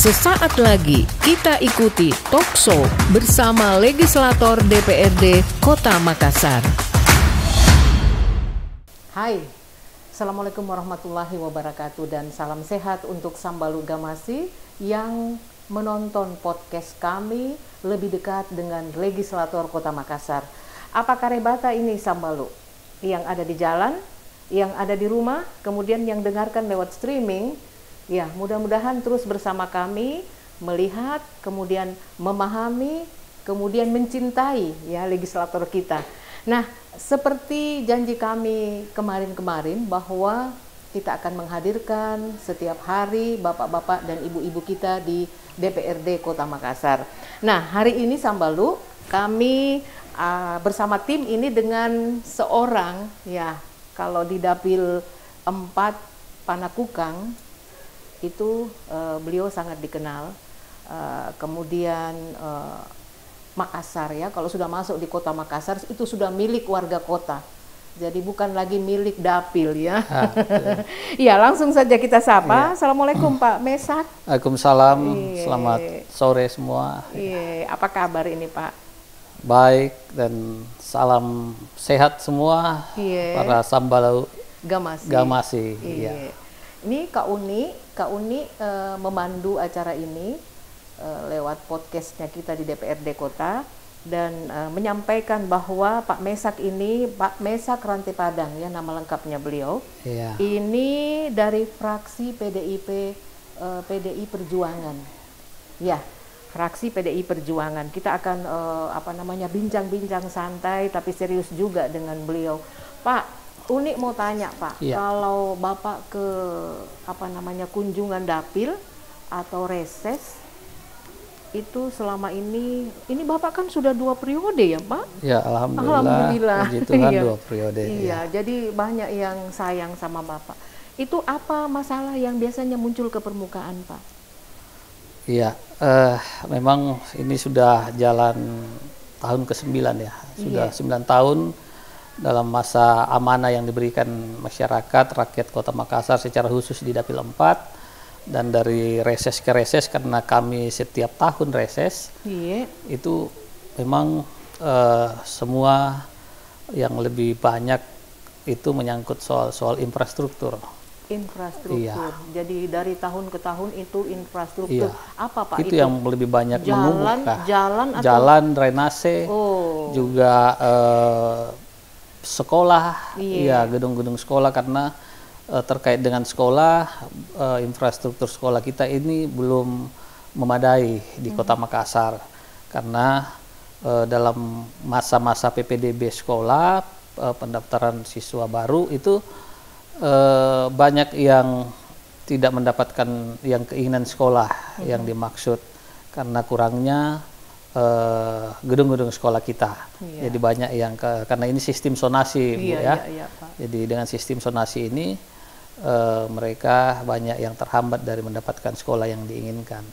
Sesaat lagi kita ikuti talkshow bersama legislator DPRD Kota Makassar. Hai, Assalamualaikum warahmatullahi wabarakatuh dan salam sehat untuk Sambalu Gamasi yang menonton podcast kami lebih dekat dengan legislator Kota Makassar. Apa karebata ini Sambalu? Yang ada di jalan, yang ada di rumah, kemudian yang dengarkan lewat streaming. Ya, mudah-mudahan terus bersama kami melihat, kemudian memahami, kemudian mencintai ya legislator kita. Nah, seperti janji kami kemarin-kemarin bahwa kita akan menghadirkan setiap hari bapak-bapak dan ibu-ibu kita di DPRD Kota Makassar. Nah, hari ini Sambalu kami bersama tim ini dengan seorang ya, kalau di Dapil 4 Panakukang itu beliau sangat dikenal, kemudian Makassar ya, kalau sudah masuk di Kota Makassar itu sudah milik warga kota, jadi bukan lagi milik dapil ya. Ya, langsung saja kita sapa. Assalamualaikum Pak Mesak. Waalaikumsalam. Selamat sore semua. Apa kabar ini Pak? Baik, dan salam sehat semua para Sambalu Gamasi. Ini Kak Uni memandu acara ini lewat podcastnya kita di DPRD Kota dan menyampaikan bahwa Pak Mesak ini, Pak Mesak Ranti Padang ya nama lengkapnya beliau. Ini dari fraksi PDI Perjuangan. Ya, fraksi PDI Perjuangan. Kita akan bincang-bincang santai tapi serius juga dengan beliau. Pak Uni mau tanya Pak, kalau Bapak ke kunjungan dapil atau reses itu selama ini Bapak kan sudah 2 periode ya Pak? Ya, alhamdulillah. Puji Tuhan 2 periode. Iya, jadi banyak yang sayang sama Bapak. Itu apa masalah yang biasanya muncul ke permukaan Pak? Iya, memang ini sudah jalan tahun ke-9 ya, sudah 9 tahun dalam masa amanah yang diberikan masyarakat, rakyat Kota Makassar secara khusus di Dapil 4, dan dari reses ke reses karena kami setiap tahun reses, itu memang semua yang lebih banyak itu menyangkut soal infrastruktur. Jadi dari tahun ke tahun itu infrastruktur. Apa Pak itu? Yang lebih banyak mengemuka. Jalan, drainase, juga sekolah, gedung-gedung sekolah, karena terkait dengan sekolah, infrastruktur sekolah kita ini belum memadai di Kota Makassar, karena dalam masa-masa PPDB sekolah, pendaftaran siswa baru itu banyak yang tidak mendapatkan yang keinginan sekolah yang dimaksud karena kurangnya gedung-gedung sekolah kita. Jadi banyak yang karena ini sistem sonasi Bu ya. Pak. Jadi dengan sistem sonasi ini mereka banyak yang terhambat dari mendapatkan sekolah yang diinginkan.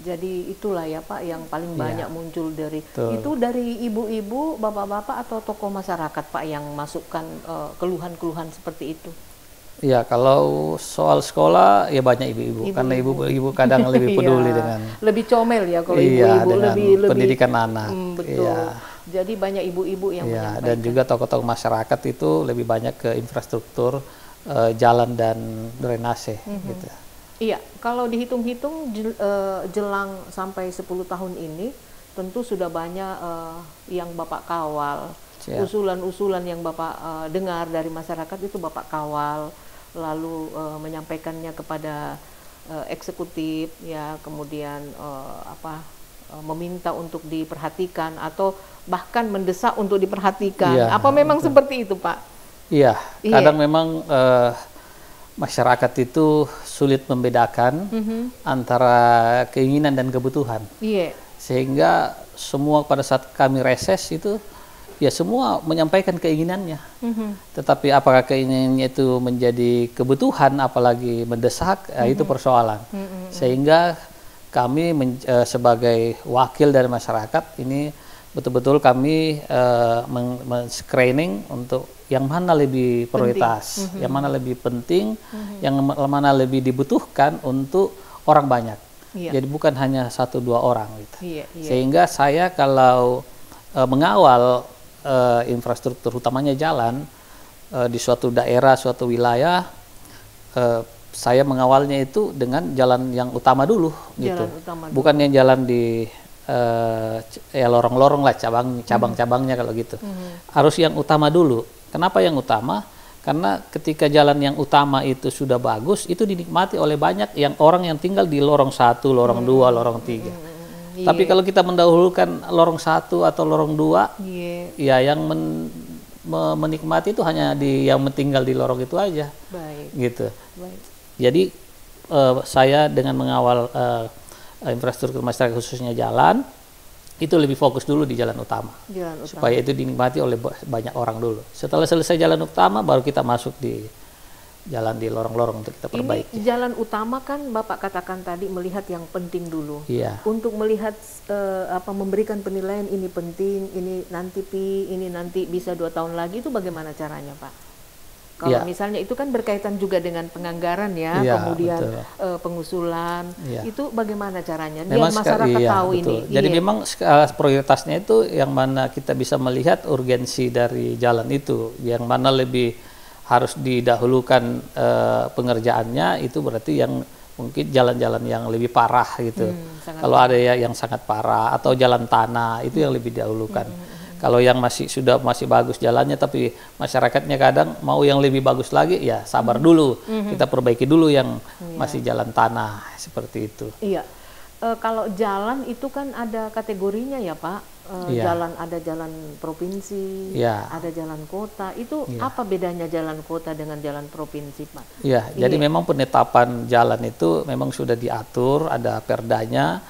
Jadi itulah ya Pak yang paling banyak muncul dari itu, dari ibu-ibu, bapak-bapak atau tokoh masyarakat Pak yang masukkan keluhan-keluhan seperti itu. Ya, kalau soal sekolah ya banyak ibu-ibu, karena ibu-ibu kadang lebih peduli dengan lebih comel ya kalau ibu-ibu lebih pendidikan anak. Betul. Jadi banyak ibu-ibu yang menyampaikan. Dan juga tokoh-tokoh masyarakat itu lebih banyak ke infrastruktur jalan dan drainase gitu. Iya, kalau dihitung-hitung jelang sampai 10 tahun ini tentu sudah banyak yang Bapak kawal. Usulan-usulan yang Bapak dengar dari masyarakat itu Bapak kawal, lalu menyampaikannya kepada eksekutif ya, kemudian meminta untuk diperhatikan atau bahkan mendesak untuk diperhatikan. Apa memang seperti itu Pak? Iya, kadang memang masyarakat itu sulit membedakan antara keinginan dan kebutuhan. Sehingga semua pada saat kami reses itu ya semua menyampaikan keinginannya. Tetapi apakah keinginannya itu menjadi kebutuhan, apalagi mendesak, itu persoalan. Sehingga kami sebagai wakil dari masyarakat ini betul-betul kami men-screening untuk yang mana lebih prioritas, yang mana lebih penting, yang mana lebih dibutuhkan untuk orang banyak. Iya. Jadi bukan hanya 1-2 orang gitu. Iya, iya. Sehingga saya kalau mengawal infrastruktur utamanya jalan di suatu daerah, suatu wilayah, saya mengawalnya itu dengan jalan yang utama dulu gitu. Bukan yang jalan di ya lorong-lorong lah, cabang-cabangnya kalau gitu. Harus yang utama dulu. Kenapa yang utama? Karena ketika jalan yang utama itu sudah bagus, itu dinikmati oleh banyak orang yang tinggal di lorong 1, lorong 2, lorong 3. Tapi kalau kita mendahulukan lorong 1 atau lorong 2, ya yang menikmati itu hanya yang tinggal di lorong itu aja. Baik. Gitu. Baik. Jadi saya dengan mengawal infrastruktur masyarakat khususnya jalan, itu lebih fokus dulu di jalan utama. Supaya itu dinikmati oleh banyak orang dulu. Setelah selesai jalan utama, baru kita masuk di jalan di lorong-lorong untuk kita perbaiki. Ini jalan utama kan Bapak katakan tadi melihat yang penting dulu. Iya. Untuk melihat memberikan penilaian ini penting, ini nanti bisa 2 tahun lagi, itu bagaimana caranya Pak? Kalau misalnya itu kan berkaitan juga dengan penganggaran ya, kemudian pengusulan, itu bagaimana caranya? Biar masyarakat tahu ini. Jadi memang prioritasnya itu yang mana kita bisa melihat urgensi dari jalan itu, yang mana lebih harus didahulukan pengerjaannya, itu berarti yang mungkin jalan-jalan yang lebih parah gitu. Kalau ada yang sangat parah atau jalan tanah, itu yang lebih didahulukan. Kalau yang masih bagus jalannya, tapi masyarakatnya kadang mau yang lebih bagus lagi, ya sabar dulu. Kita perbaiki dulu yang masih jalan tanah, seperti itu. Iya. Kalau jalan itu kan ada kategorinya ya Pak. Ada jalan provinsi, ada jalan kota. Itu apa bedanya jalan kota dengan jalan provinsi Pak? Iya. Jadi memang penetapan jalan itu memang sudah diatur, ada perdanya.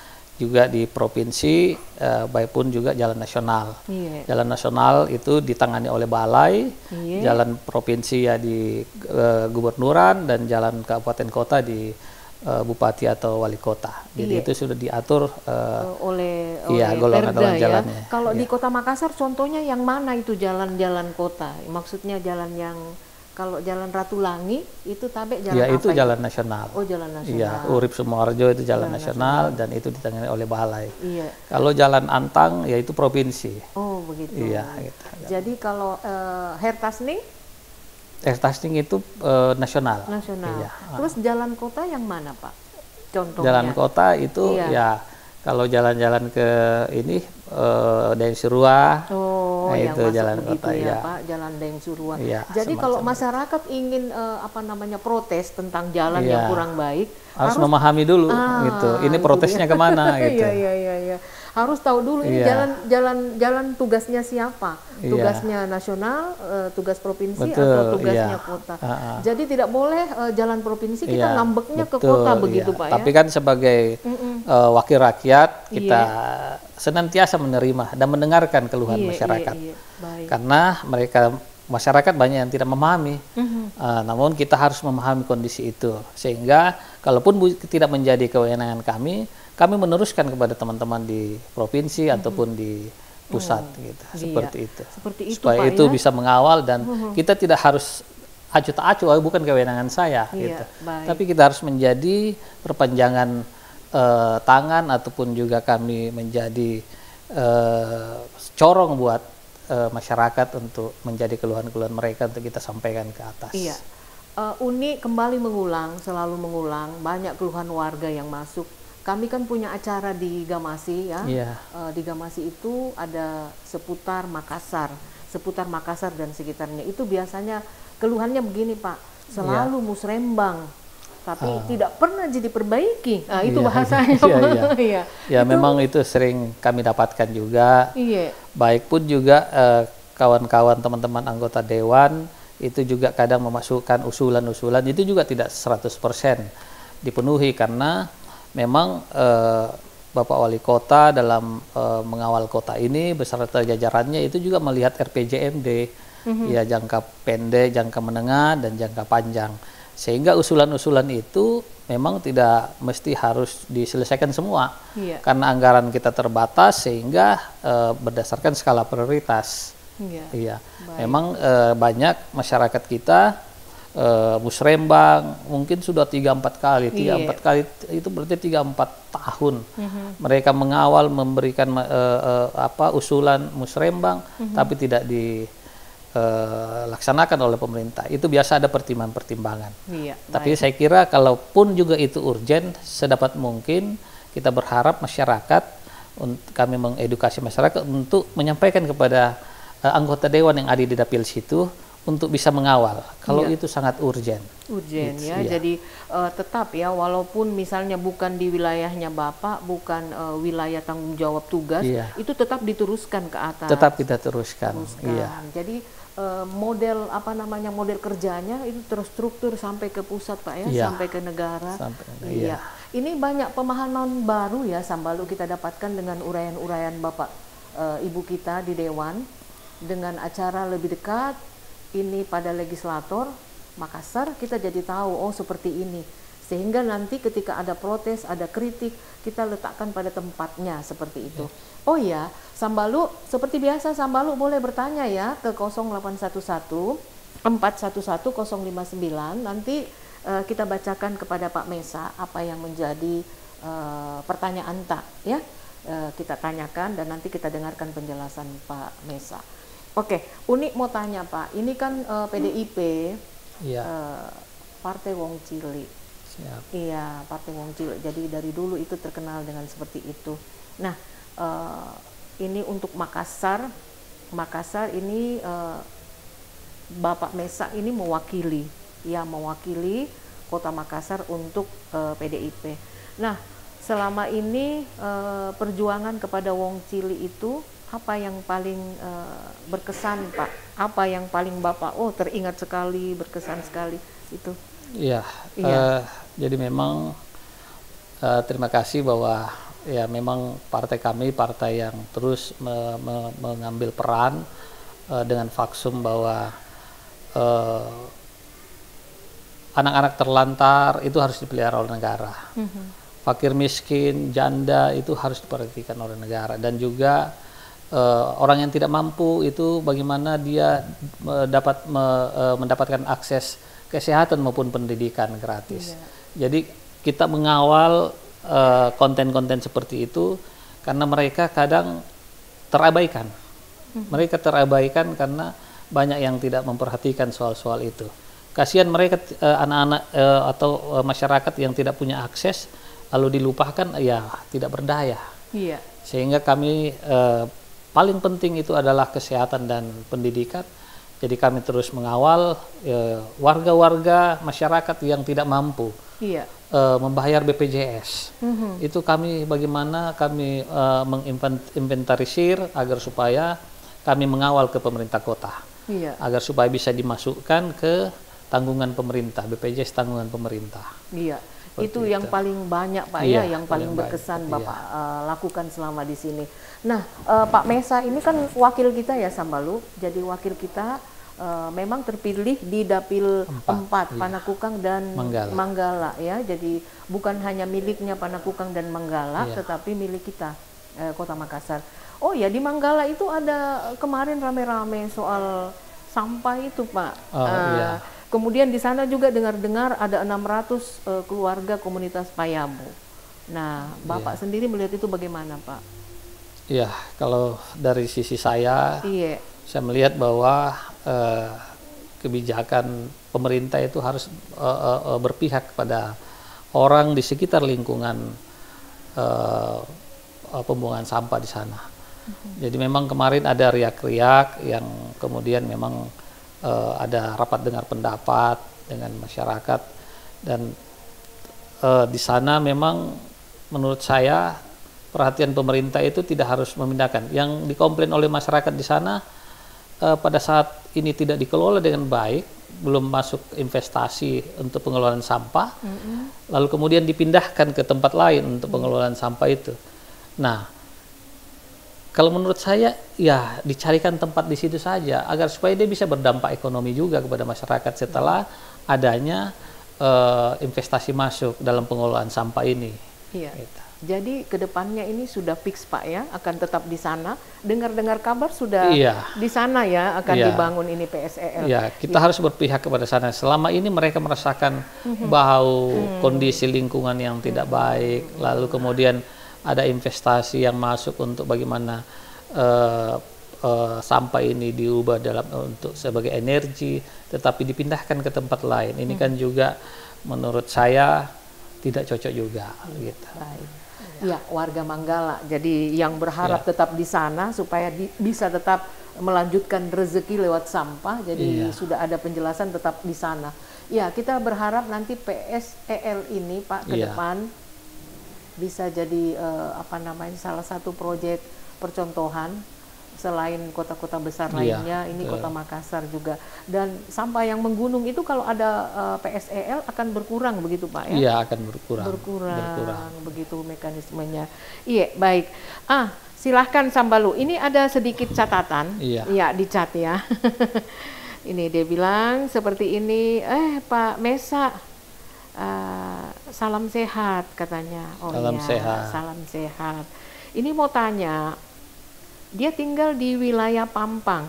Juga di provinsi, baik pun juga jalan nasional. Jalan nasional itu ditangani oleh balai, jalan provinsi ya di gubernuran, dan jalan kabupaten kota di bupati atau wali kota. Jadi itu sudah diatur oleh golongan jalannya. Kalau di Kota Makassar contohnya yang mana itu jalan-jalan kota? Maksudnya jalan yang kalau jalan Ratulangi itu jalan apa? Itu jalan nasional. Oh, jalan nasional. Iya, Urip Sumoharjo itu jalan nasional dan itu ditangani oleh balai. Kalau jalan Antang ya itu provinsi. Oh, begitu. Iya, gitu. Jadi kalau Hertasning itu nasional. Nasional. Terus jalan kota yang mana, Pak? Contohnya. Jalan kota itu ya kalau jalan-jalan ke ini Daeng Surua. Oh, yang itu jalan kota ya, Pak, jalan Daeng Surua. Jadi kalau masyarakat ingin protes tentang jalan yang kurang baik, harus memahami dulu gitu. Ini protesnya kemana gitu. Iya. Harus tahu dulu ini jalan tugasnya siapa, tugasnya nasional, tugas provinsi, atau tugasnya kota. Jadi tidak boleh jalan provinsi kita ngambeknya ke kota begitu Pak. Tapi kan sebagai wakil rakyat kita senantiasa menerima dan mendengarkan keluhan masyarakat. Karena masyarakat banyak yang tidak memahami. Namun kita harus memahami kondisi itu, sehingga kalaupun tidak menjadi kewenangan kami meneruskan kepada teman-teman di provinsi ataupun di pusat gitu. Seperti itu. Supaya Pak, itu bisa mengawal dan kita tidak harus acuh tak acuh, bukan kewenangan saya gitu. Tapi kita harus menjadi perpanjangan tangan, ataupun juga kami menjadi corong buat masyarakat untuk menjadi keluhan-keluhan mereka untuk kita sampaikan ke atas. Iya. Uni kembali selalu mengulang banyak keluhan warga yang masuk. Kami kan punya acara di Gamasi ya. Di Gamasi itu ada seputar Makassar dan sekitarnya. Itu biasanya keluhannya begini Pak, selalu musrembang, tapi tidak pernah jadi perbaiki. Itu bahasanya. Memang itu sering kami dapatkan juga. Baik pun juga kawan-kawan teman-teman anggota dewan itu juga kadang memasukkan usulan-usulan, itu juga tidak 100% dipenuhi, karena memang Bapak Wali Kota dalam mengawal kota ini beserta jajarannya itu juga melihat RPJMD, ya jangka pendek, jangka menengah, dan jangka panjang. Sehingga usulan-usulan itu memang tidak mesti harus diselesaikan semua, karena anggaran kita terbatas, sehingga berdasarkan skala prioritas. Memang banyak masyarakat kita musrembang, mungkin sudah 3-4 kali. 3-4 Iya. kali itu berarti 3-4 tahun. Mereka mengawal, memberikan usulan musrembang, tapi tidak dilaksanakan oleh pemerintah. Itu biasa ada pertimbangan-pertimbangan. Iya, Tapi saya kira kalaupun juga itu urgen, sedapat mungkin kita berharap masyarakat, kami mengedukasi masyarakat untuk menyampaikan kepada anggota dewan yang ada di dapil situ untuk bisa mengawal kalau Iya. itu sangat urgen. Urgen ya, Iya. jadi tetap ya, walaupun misalnya bukan di wilayahnya Bapak, bukan wilayah tanggung jawab tugas, Iya. itu tetap diteruskan ke atas. Tetap kita teruskan. Teruskan. Iya. Jadi model model kerjanya itu terstruktur sampai ke pusat Pak ya, Iya. sampai ke negara. Iya. Ini banyak pemahaman baru ya Sambalu kita dapatkan dengan uraian-uraian Bapak Ibu kita di Dewan, dengan acara lebih dekat ini pada legislator Makassar, kita jadi tahu oh seperti ini, sehingga nanti ketika ada protes, ada kritik, kita letakkan pada tempatnya seperti itu. Oh ya, Sambalu seperti biasa, Sambalu boleh bertanya ya ke 0811 411 059, nanti kita bacakan kepada Pak Mesa apa yang menjadi pertanyaan tak ya, kita tanyakan dan nanti kita dengarkan penjelasan Pak Mesa. Oke, Uni mau tanya Pak, ini kan PDIP, Iya. Partai Wong Cilik. Siap. Iya, Partai Wong Cilik. Jadi dari dulu itu terkenal dengan seperti itu. Nah, ini untuk Makassar ini Bapak Mesa ini mewakili Kota Makassar untuk PDIP. Nah, selama ini perjuangan kepada Wong Cilik itu apa yang paling berkesan Pak? Apa yang paling Bapak teringat sekali, berkesan sekali itu? Iya. Iya. Jadi memang terima kasih bahwa ya memang partai kami partai yang terus mengambil peran dengan faksum bahwa anak-anak terlantar itu harus dipelihara oleh negara. Fakir miskin, janda itu harus diperhatikan oleh negara, dan juga orang yang tidak mampu itu bagaimana dia dapat mendapatkan akses kesehatan maupun pendidikan gratis. Iya. Jadi kita mengawal konten-konten seperti itu karena mereka kadang terabaikan. Mereka terabaikan karena banyak yang tidak memperhatikan soal-soal itu. Kasihan mereka anak-anak atau masyarakat yang tidak punya akses lalu dilupakan, ya tidak berdaya. Iya. Sehingga kami paling penting itu adalah kesehatan dan pendidikan. Jadi kami terus mengawal warga-warga masyarakat yang tidak mampu Iya. membayar BPJS. Itu kami bagaimana kami menginventarisir agar supaya kami mengawal ke pemerintah kota. Iya. Agar supaya bisa dimasukkan ke tanggungan pemerintah, BPJS tanggungan pemerintah. Iya. Seperti Itu yang paling banyak Pak Iya, ya, yang paling paling berkesan banyak, Bapak lakukan selama di sini. Nah, Pak Mesa ini kan wakil kita ya Sambalu. Jadi wakil kita memang terpilih di Dapil 4 iya. Panakukang dan Manggala ya. Jadi bukan hanya miliknya Panakukang dan Manggala, Iya. tetapi milik kita Kota Makassar. Oh ya, di Manggala itu ada kemarin rame-rame soal sampah itu Pak. Oh, iya. Kemudian di sana juga dengar-dengar ada 600 keluarga komunitas Payamu. Nah, Bapak sendiri melihat itu bagaimana, Pak? Iya, kalau dari sisi saya Iya. melihat bahwa kebijakan pemerintah itu harus berpihak pada orang di sekitar lingkungan pembuangan sampah di sana. Jadi memang kemarin ada riak-riak yang kemudian memang ada rapat dengar pendapat dengan masyarakat, dan di sana memang menurut saya perhatian pemerintah itu tidak harus memindahkan. Yang dikomplain oleh masyarakat di sana pada saat ini tidak dikelola dengan baik, belum masuk investasi untuk pengelolaan sampah, lalu kemudian dipindahkan ke tempat lain untuk pengelolaan sampah itu. Nah, kalau menurut saya ya dicarikan tempat di situ saja agar supaya dia bisa berdampak ekonomi juga kepada masyarakat setelah adanya investasi masuk dalam pengelolaan sampah ini. Iya. Gitu. Jadi kedepannya ini sudah fix Pak ya, akan tetap di sana. Dengar-dengar kabar sudah di sana ya akan dibangun ini PSEL. Iya, kita harus berpihak kepada sana. Selama ini mereka merasakan bau, kondisi lingkungan yang tidak baik, lalu kemudian ada investasi yang masuk untuk bagaimana sampah ini diubah untuk sebagai energi, tetapi dipindahkan ke tempat lain. Ini kan juga menurut saya tidak cocok juga, gitu. Baik. Ya, warga Manggala. Jadi yang berharap tetap di sana supaya bisa tetap melanjutkan rezeki lewat sampah. Jadi sudah ada penjelasan tetap di sana. Ya, kita berharap nanti PSEL ini Pak ke depan bisa jadi salah satu proyek percontohan selain kota-kota besar lainnya, ini Kota Makassar juga. Dan sampah yang menggunung itu kalau ada PSEL akan berkurang begitu Pak ya? Iya, akan berkurang. Berkurang begitu mekanismenya. Iya, baik. Silahkan Sambalu, ini ada sedikit catatan. Iya, dicat ya. Ini dia bilang seperti ini, Pak Mesa, salam sehat katanya. Salam sehat. Salam sehat. Ini mau tanya, dia tinggal di wilayah Pampang.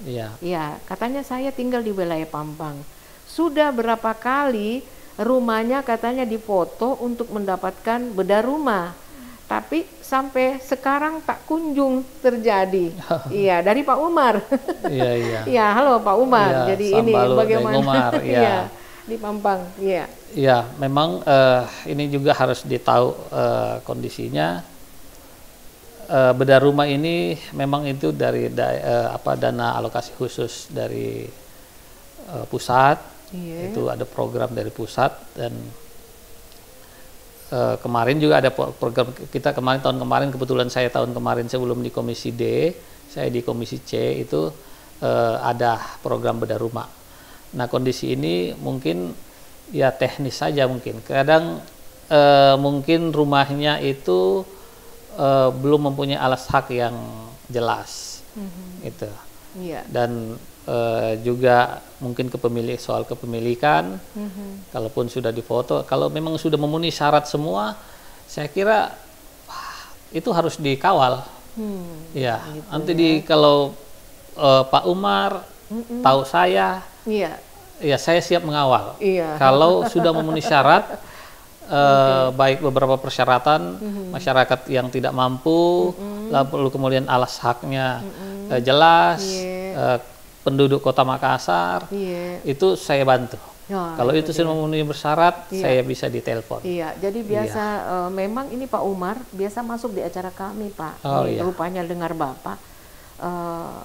Iya, katanya saya tinggal di wilayah Pampang. Sudah berapa kali rumahnya katanya difoto untuk mendapatkan bedah rumah. Tapi sampai sekarang tak kunjung terjadi. Iya, dari Pak Umar. Iya, halo Pak Umar. Jadi ini bagaimana? Umar, iya, di Pampang. Iya. Iya, memang ini juga harus ditahu kondisinya. Bedah rumah ini memang itu dari dana alokasi khusus dari pusat. Itu ada program dari pusat, dan kemarin juga ada program kita tahun kemarin, kebetulan saya tahun kemarin sebelum di Komisi D, saya di Komisi C itu ada program bedah rumah. Nah, kondisi ini mungkin ya teknis saja, mungkin kadang mungkin rumahnya itu belum mempunyai alas hak yang jelas, gitu. Dan juga mungkin soal kepemilikan, kalaupun sudah difoto, kalau memang sudah memenuhi syarat semua, saya kira itu harus dikawal. Ya, gitu nanti kalau Pak Umar tahu saya, ya saya siap mengawal. Kalau sudah memenuhi syarat. Baik beberapa persyaratan masyarakat yang tidak mampu, lalu kemudian alas haknya jelas, penduduk Kota Makassar, itu saya bantu. Kalau itu sudah memenuhi bersyarat, saya bisa ditelepon. Iya, jadi biasa memang ini Pak Umar biasa masuk di acara kami Pak. Rupanya dengar Bapak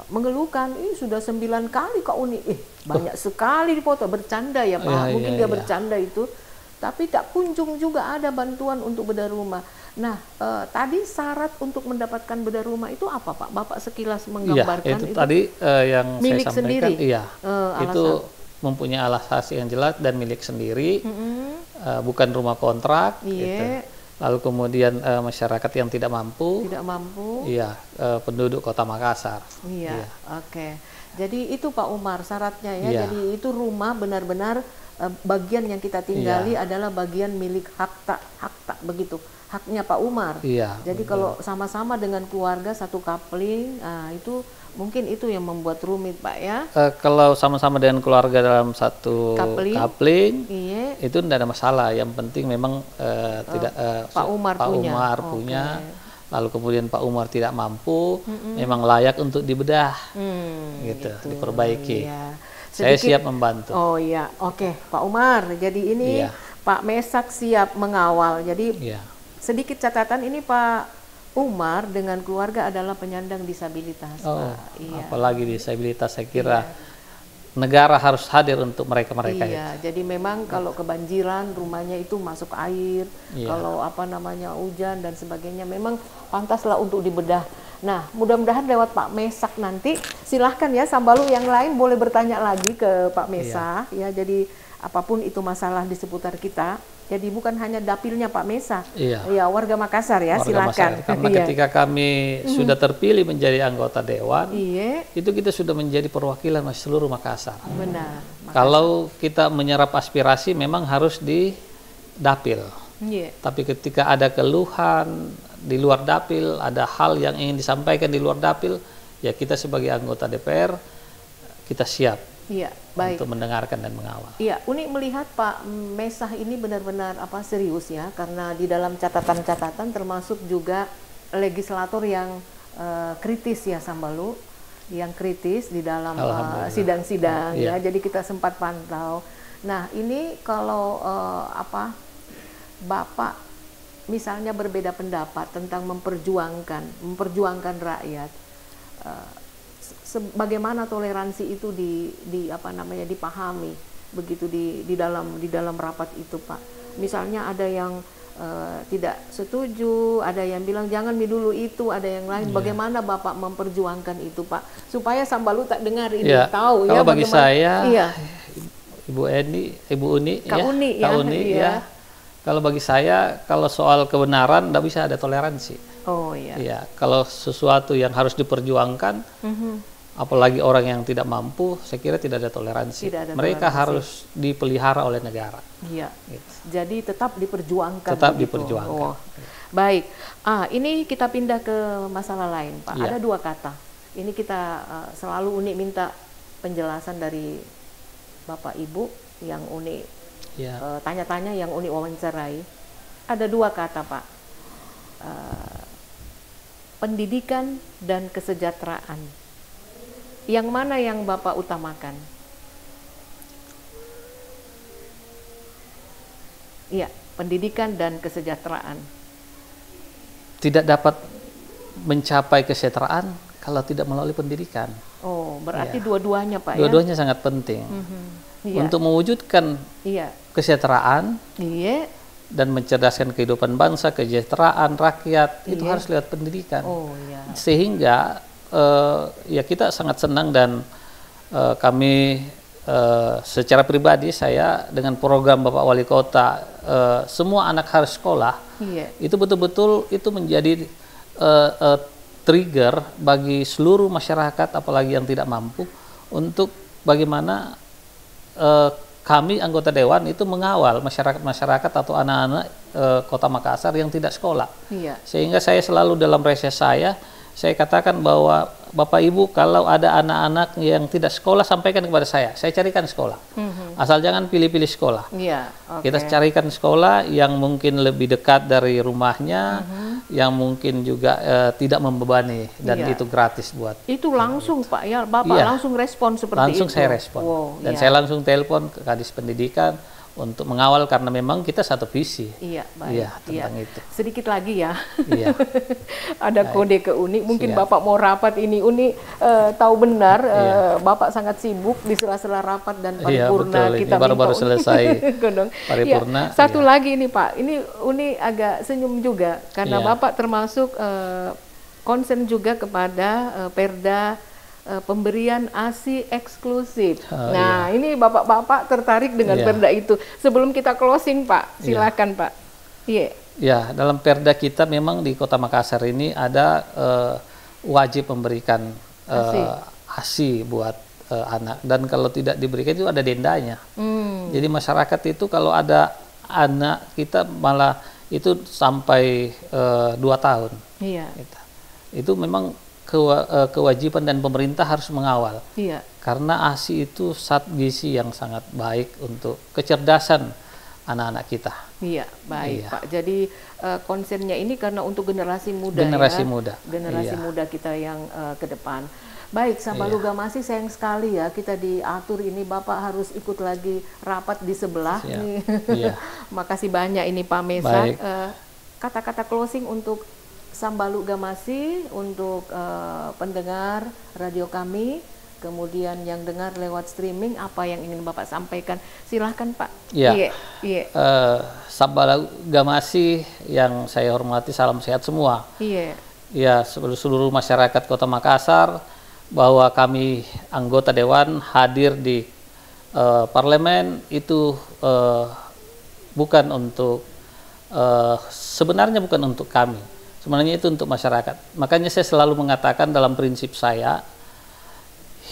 mengeluhkan, ini sudah 9 kali Kak Uni, banyak sekali difoto, bercanda ya Pak, mungkin dia bercanda itu. Tapi tak kunjung juga ada bantuan untuk bedah rumah. Nah, tadi syarat untuk mendapatkan bedah rumah itu apa Pak? Bapak sekilas menggambarkan itu tadi yang milik saya sampaikan. Sendiri. Itu mempunyai alas hak yang jelas dan milik sendiri, bukan rumah kontrak. Gitu. Lalu kemudian masyarakat yang tidak mampu. Penduduk Kota Makassar. Oke. Jadi itu Pak Umar syaratnya ya. Jadi itu rumah benar-benar bagian yang kita tinggali adalah bagian milik hak tak begitu, haknya Pak Umar. Jadi kalau sama-sama dengan keluarga satu coupling, itu mungkin itu yang membuat rumit Pak ya. Kalau sama-sama dengan keluarga dalam satu coupling itu tidak ada masalah. Yang penting memang Pak Umar punya. Lalu kemudian Pak Umar tidak mampu, memang layak untuk dibedah, gitu, diperbaiki. Saya siap membantu. Oh iya, oke Pak Umar. Jadi ini Pak Mesak siap mengawal. Jadi sedikit catatan, ini Pak Umar dengan keluarga adalah penyandang disabilitas. Apalagi disabilitas, saya kira negara harus hadir untuk mereka-mereka. Jadi memang kalau kebanjiran rumahnya itu masuk air, kalau hujan dan sebagainya, memang pantaslah untuk dibedah. Nah, mudah-mudahan lewat Pak Mesak nanti, silahkan ya Sambalu yang lain boleh bertanya lagi ke Pak Mesa. Jadi apapun itu masalah di seputar kita, jadi bukan hanya dapilnya Pak Mesa, warga Makassar ya, silahkan. Karena ketika kami sudah terpilih menjadi anggota Dewan, itu kita sudah menjadi perwakilan seluruh Makassar. Benar. Kalau kita menyerap aspirasi memang harus di dapil. Iya. Tapi ketika ada keluhan di luar dapil, ada hal yang ingin disampaikan di luar dapil, ya kita sebagai anggota DPR kita siap Iya, baik. untuk mendengarkan dan mengawal. Iya, Uni melihat Pak Mesah ini benar-benar serius ya, karena di dalam catatan-catatan termasuk juga legislator yang kritis ya Sambalu, yang kritis di dalam sidang-sidang ya. Jadi kita sempat pantau. Nah, ini kalau Bapak misalnya berbeda pendapat tentang memperjuangkan rakyat, bagaimana toleransi itu dipahami begitu di dalam rapat itu, Pak. Misalnya ada yang tidak setuju, ada yang bilang jangan dulu itu, ada yang lain. Bagaimana Bapak memperjuangkan itu, Pak, supaya Sambalu tak dengar ini, tahu kalau ya bagi saya, iya. Ibu Uni, Kak Uni ya. Kalau bagi saya, kalau soal kebenaran tidak bisa ada toleransi. Oh iya. Ya, kalau sesuatu yang harus diperjuangkan, apalagi orang yang tidak mampu, saya kira tidak ada toleransi. Mereka harus dipelihara oleh negara. Iya. Gitu. Jadi tetap diperjuangkan. Tetap diperjuangkan. Oh. Baik. Ini kita pindah ke masalah lain, Pak. Ya. Ada 2 kata. Ini kita selalu Uni minta penjelasan dari Bapak Ibu yang Uni tanya-tanya, yang Uni wawancarai. Ada 2 kata, Pak. Pendidikan dan kesejahteraan. Yang mana yang Bapak utamakan? Iya, pendidikan dan kesejahteraan. Tidak dapat mencapai kesejahteraan kalau tidak melalui pendidikan. Oh, berarti dua-duanya, Pak. Dua-duanya sangat penting. Untuk mewujudkan kesejahteraan dan mencerdaskan kehidupan bangsa, kesejahteraan rakyat, itu harus lewat pendidikan. Sehingga ya kita sangat senang dan kami secara pribadi, saya dengan program Bapak Wali Kota, semua anak harus sekolah, itu betul-betul itu menjadi trigger bagi seluruh masyarakat, apalagi yang tidak mampu, untuk bagaimana kami anggota Dewan itu mengawal masyarakat atau anak-anak Kota Makassar yang tidak sekolah. Sehingga saya selalu dalam reses saya katakan bahwa Bapak Ibu, kalau ada anak-anak yang tidak sekolah, sampaikan kepada saya carikan sekolah. Asal jangan pilih-pilih sekolah. Kita carikan sekolah yang mungkin lebih dekat dari rumahnya, yang mungkin juga tidak membebani, dan itu gratis buat. Itu langsung Pak ya, Bapak langsung respon seperti langsung itu? Saya respon. Dan saya langsung telepon ke Kadis Pendidikan untuk mengawal, karena memang kita satu visi. Tentang itu. Sedikit lagi ya. Ada kode ke Uni. Mungkin Bapak mau rapat ini, Uni tahu benar Bapak sangat sibuk di sela-sela rapat dan paripurna. Kita baru-baru selesai paripurna. Satu lagi ini Pak, ini Uni agak senyum juga karena Bapak termasuk concern juga kepada Perda pemberian ASI eksklusif. Ini bapak-bapak tertarik dengan perda itu. Sebelum kita closing, Pak, silakan Pak. Ya, dalam perda kita memang di Kota Makassar ini ada wajib memberikan ASI buat anak, dan kalau tidak diberikan itu ada dendanya. Jadi masyarakat itu kalau ada anak kita malah itu sampai 2 tahun. Itu memang kewajiban, dan pemerintah harus mengawal. Karena ASI itu zat gizi yang sangat baik untuk kecerdasan anak-anak kita. Baik Pak. Jadi konsennya ini karena untuk generasi muda. Generasi muda kita yang ke depan. Baik, Sambalu Gamasi, sayang sekali ya kita diatur ini, Bapak harus ikut lagi rapat di sebelah. Makasih banyak ini Pak Mesak. Kata-kata closing untuk Sambalu Gamasi, untuk pendengar radio kami, kemudian yang dengar lewat streaming, apa yang ingin Bapak sampaikan? Silahkan Pak. Sambalu Gamasi yang saya hormati, salam sehat semua. Seluruh masyarakat Kota Makassar, bahwa kami anggota Dewan hadir di parlemen itu bukan untuk sebenarnya bukan untuk kami. Sebenarnya itu untuk masyarakat. Makanya saya selalu mengatakan dalam prinsip saya,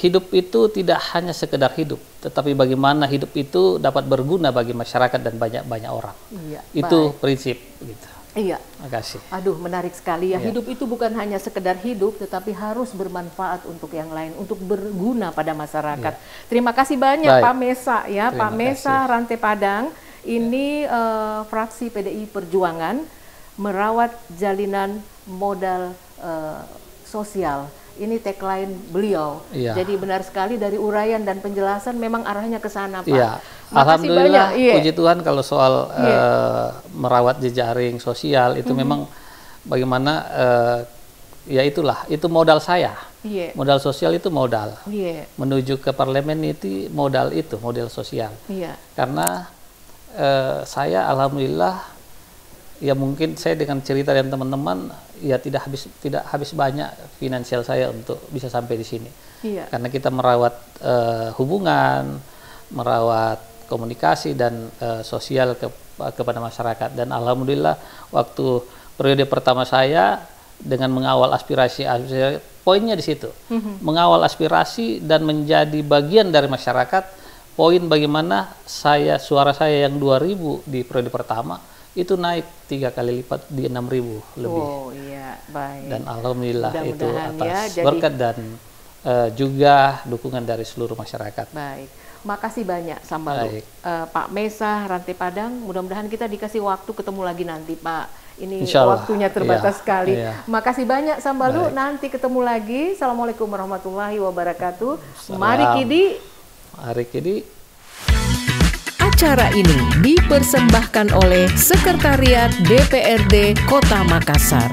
hidup itu tidak hanya sekedar hidup, tetapi bagaimana hidup itu dapat berguna bagi masyarakat dan banyak orang. Iya, itu prinsip gitu. Iya. Makasih. Aduh, menarik sekali ya. Iya. Hidup itu bukan hanya sekedar hidup, tetapi harus bermanfaat untuk yang lain, untuk berguna pada masyarakat. Iya. Terima kasih banyak Pak Mesa ya, Pak Mesa Rantai Padang. Ini fraksi PDI Perjuangan merawat jalinan modal sosial. Ini tagline beliau. Iya. Jadi benar sekali dari uraian dan penjelasan memang arahnya ke sana, Pak. Iya. Alhamdulillah, puji Tuhan kalau soal merawat jejaring sosial itu memang bagaimana ya itulah, itu modal saya. Modal sosial itu modal. Menuju ke parlemen itu modal sosial. Karena saya alhamdulillah ya mungkin saya dengan cerita dan teman-teman ya tidak habis banyak finansial saya untuk bisa sampai di sini. Karena kita merawat hubungan, merawat komunikasi dan sosial kepada masyarakat, dan alhamdulillah waktu periode pertama saya dengan mengawal aspirasi poinnya di situ. Mengawal aspirasi dan menjadi bagian dari masyarakat. Poin bagaimana suara saya yang 2000 di periode pertama itu naik 3 kali lipat di 6.000 lebih. Oh iya, baik. Dan alhamdulillah itu atas berkat dan juga dukungan dari seluruh masyarakat. Baik, makasih banyak Sambalu. Pak Mesa Rantai Padang, mudah-mudahan kita dikasih waktu ketemu lagi nanti Pak. Ini waktunya terbatas sekali. Makasih banyak Sambalu, nanti ketemu lagi. Assalamualaikum warahmatullahi wabarakatuh. Mari Kidi. Acara ini dipersembahkan oleh Sekretariat DPRD Kota Makassar.